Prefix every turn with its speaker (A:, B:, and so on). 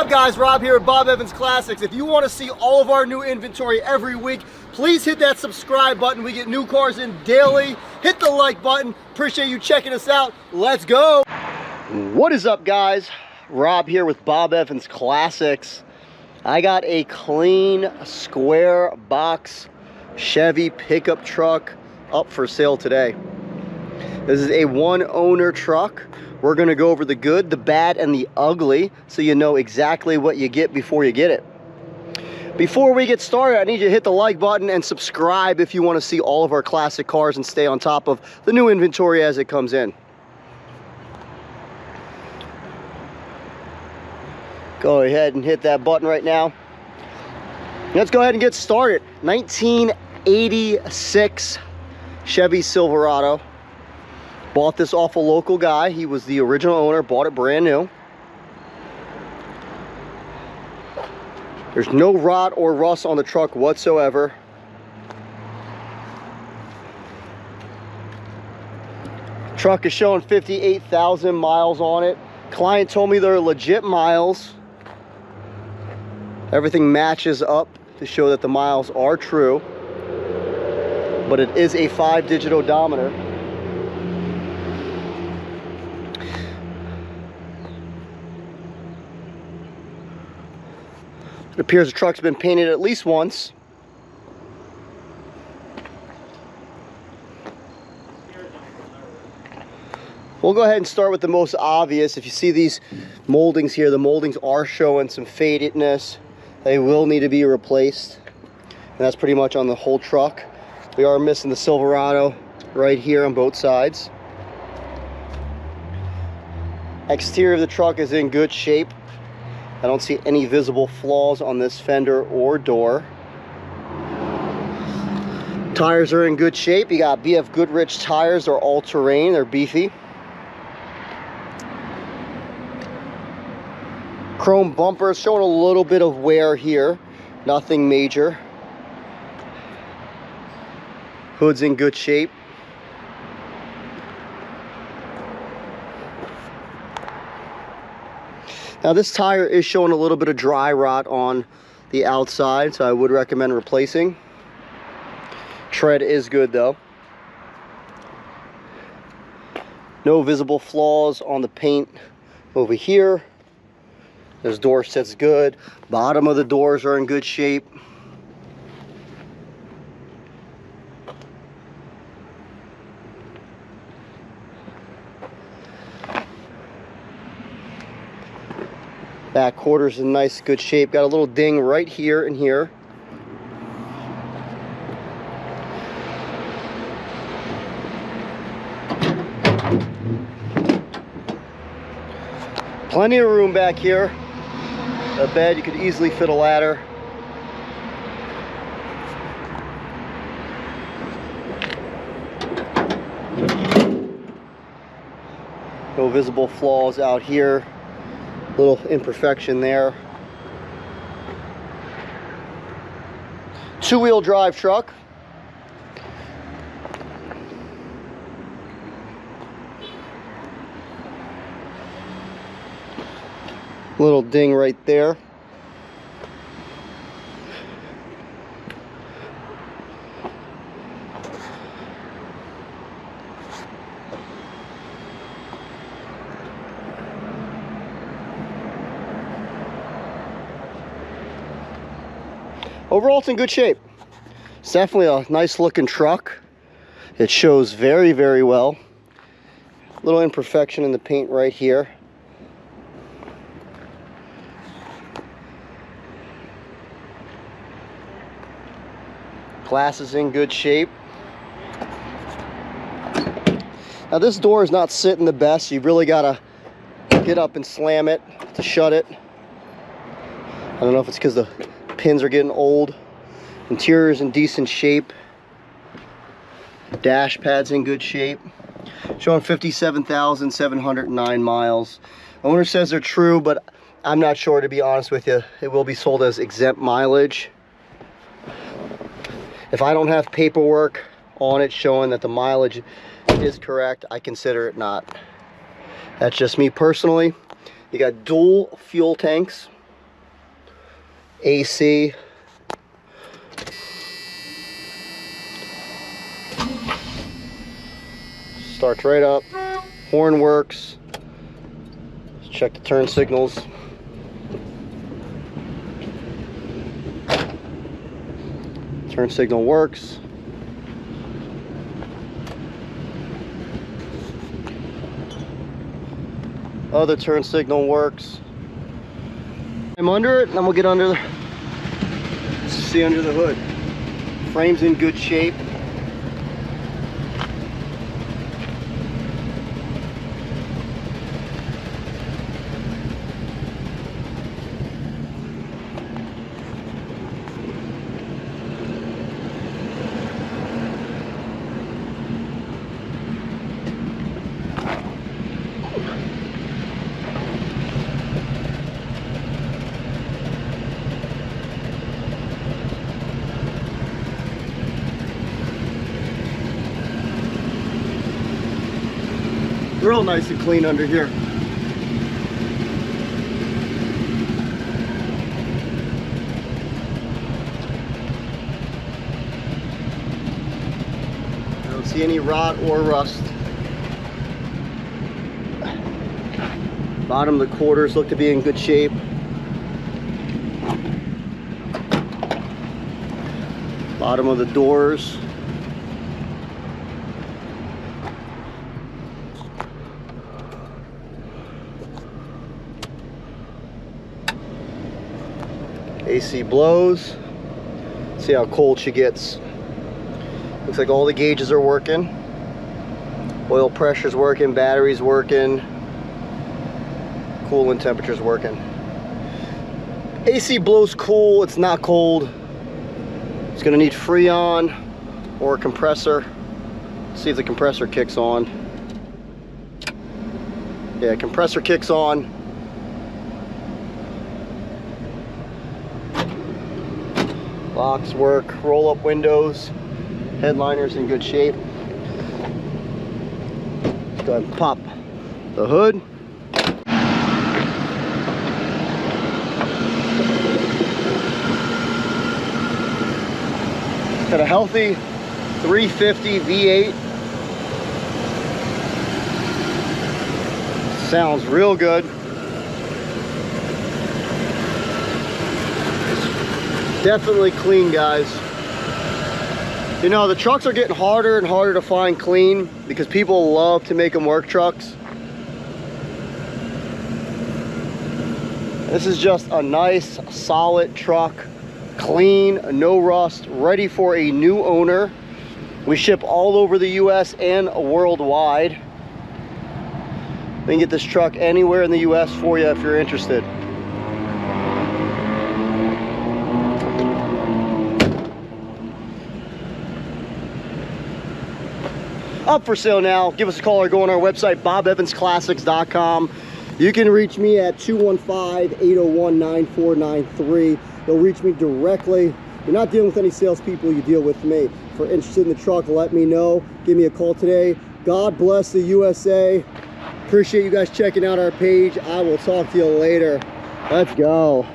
A: up, guys? Rob here at Bob Evans Classics. If you want to see all of our new inventory every week, please hit that subscribe button. We get new cars in daily. Hit the like button. Appreciate you checking us out. Let's go. What is up, guys? Rob here with Bob Evans Classics. I got a clean square box Chevy pickup truck up for sale today. This is a one-owner truck. We're gonna go over the good, the bad, and the ugly so you know exactly what you get before you get it. Before we get started, I need you to hit the like button and subscribe if you want to see all of our classic cars and stay on top of the new inventory as it comes in. Go ahead and hit that button right now. Let's go ahead and get started. 1986 Chevy Silverado. Bought this off a local guy. He was the original owner, bought it brand new. There's no rot or rust on the truck whatsoever. Truck is showing 58,000 miles on it. Client told me they're legit miles. Everything matches up to show that the miles are true. But it is a 5-digit odometer. It appears the truck's been painted at least once. We'll go ahead and start with the most obvious. If you see these moldings here, the moldings are showing some fadedness. They will need to be replaced. And that's pretty much on the whole truck. We are missing the Silverado right here on both sides. Exterior of the truck is in good shape. I don't see any visible flaws on this fender or door. Tires are in good shape. You got BF Goodrich tires. They're all terrain. They're beefy. Chrome bumpers showing a little bit of wear here. Nothing major. Hood's in good shape. Now this tire is showing a little bit of dry rot on the outside, so I would recommend replacing. Tread is good though. No visible flaws on the paint over here. This door sits good. Bottom of the doors are in good shape. Back quarters in nice, good shape. Got a little ding right here and here. Plenty of room back here. A bed, you could easily fit a ladder. No visible flaws out here. Little imperfection there. Two-wheel drive truck. Little ding right there. Overall, it's in good shape. It's definitely a nice looking truck. It shows very, very well. Little imperfection in the paint right here. Glass is in good shape. Now this door is not sitting the best. You really gotta get up and slam it to shut it. I don't know if it's because the pins are getting old. Interior is in decent shape. Dash pad's in good shape. Showing 57,709 miles. Owner says they're true, but I'm not sure, to be honest with you. It will be sold as exempt mileage. If I don't have paperwork on it showing that the mileage is correct, I consider it not. That's just me personally. You got dual fuel tanks. AC. Starts right up. Horn works. Let's check the turn signals. Turn signal works. Other turn signal works. I'm under it, and then we'll get under the, see under the hood. Frame's in good shape. Real nice and clean under here. I don't see any rot or rust. Bottom of the quarters look to be in good shape. Bottom of the doors. AC blows. See how cold she gets. Looks like all the gauges are working. Oil pressure's working, battery's working, coolant temperature's working. AC blows cool, it's not cold. It's gonna need Freon or a compressor. See if the compressor kicks on. Yeah, compressor kicks on. Locks work, roll up windows, headliner's in good shape. Let's go ahead and pop the hood. Got a healthy 350 V8. Sounds real good. Definitely clean, guys. You know, the trucks are getting harder and harder to find clean because people love to make them work trucks. This is just a nice, solid truck. Clean, no rust, ready for a new owner. We ship all over the US and worldwide. We can get this truck anywhere in the US for you if you're interested. Up for sale now. Give us a call or go on our website, bobevansclassics.com. You can reach me at 215-801-9493. You'll reach me directly. You're not dealing with any salespeople, you deal with me. If you're interested in the truck, let me know. Give me a call today. God bless the USA. Appreciate you guys checking out our page. I will talk to you later. Let's go.